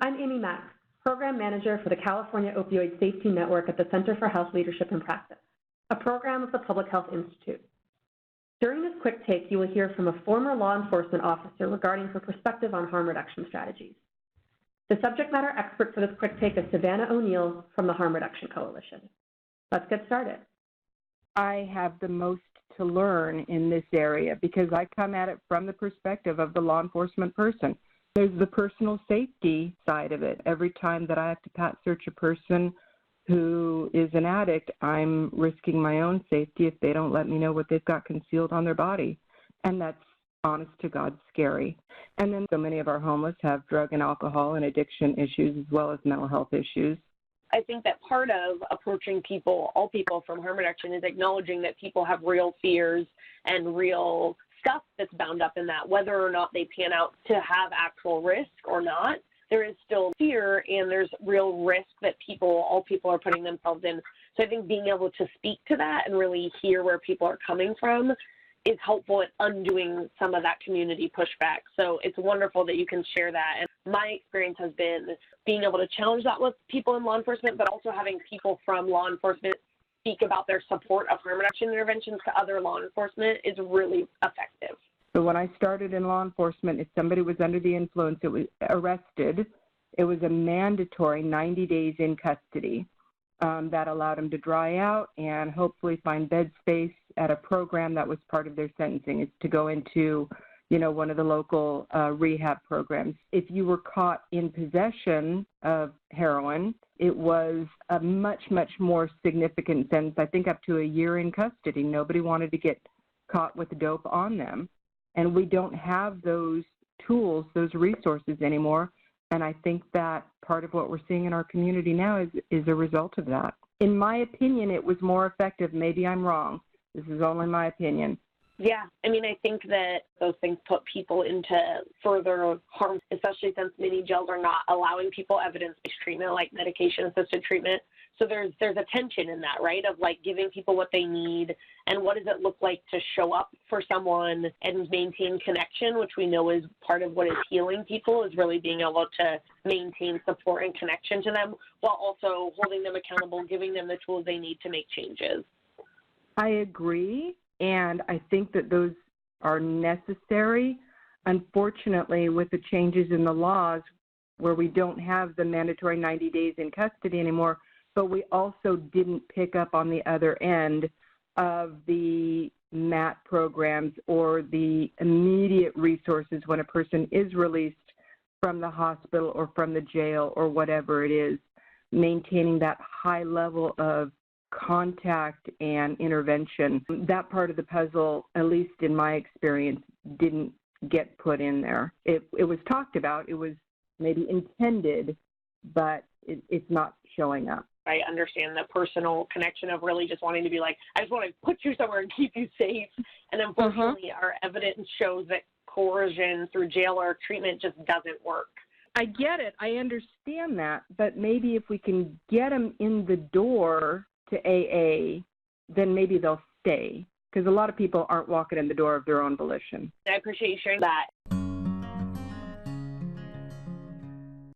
I'm Amy Mack, Program Manager for the California Opioid Safety Network at the Center for Health Leadership and Practice, a program of the Public Health Institute. During this quick take, you will hear from a former law enforcement officer regarding her perspective on harm reduction strategies. The subject matter expert for this quick take is Savannah O'Neill from the Harm Reduction Coalition. Let's get started. I have the most to learn in this area because I come at it from the perspective of the law enforcement person. There's the personal safety side of it. Every time that I have to pat search a person who is an addict, I'm risking my own safety if they don't let me know what they've got concealed on their body. And that's honest to God scary. And then so many of our homeless have drug and alcohol and addiction issues as well as mental health issues. I think that part of approaching people, all people from harm reduction, is acknowledging that people have real fears and real stuff that's bound up in that, whether or not they pan out to have actual risk or not. There is still fear and there's real risk that all people are putting themselves in. So I think being able to speak to that and really hear where people are coming from is helpful at undoing some of that community pushback. So it's wonderful that you can share that. And my experience has been being able to challenge that with people in law enforcement, but also having people from law enforcement speak about their support of harm reduction interventions to other law enforcement is really effective. So when I started in law enforcement, if somebody was under the influence, it was arrested. It was a mandatory 90 days in custody. That allowed them to dry out and hopefully find bed space at a program that was part of their sentencing. It's to go into, one of the local rehab programs. If you were caught in possession of heroin, it was a much, much more significant sentence, I think up to a year in custody. Nobody wanted to get caught with dope on them. And we don't have those tools, those resources anymore. And I think that part of what we're seeing in our community now is a result of that. In my opinion, it was more effective. Maybe I'm wrong. This is only my opinion. Yeah, I think that those things put people into further harm, especially since many jails are not allowing people evidence-based treatment like medication-assisted treatment. So there's a tension in that, right, of giving people what they need and what does it look like to show up for someone and maintain connection, which we know is part of what is healing people, is really being able to maintain support and connection to them while also holding them accountable, giving them the tools they need to make changes. I agree, and I think that those are necessary. Unfortunately, with the changes in the laws where we don't have the mandatory 90 days in custody anymore, but we also didn't pick up on the other end of the MAT programs or the immediate resources when a person is released from the hospital or from the jail or whatever it is, maintaining that high level of contact and intervention. That part of the puzzle, at least in my experience, didn't get put in there. It was talked about, it was maybe intended, but it's not showing up. I understand the personal connection of really just wanting to be I just want to put you somewhere and keep you safe. And unfortunately, our evidence shows that coercion through jail or treatment just doesn't work. I get it. I understand that. But maybe if we can get them in the door to AA, then maybe they'll stay. Because a lot of people aren't walking in the door of their own volition. I appreciate you sharing that.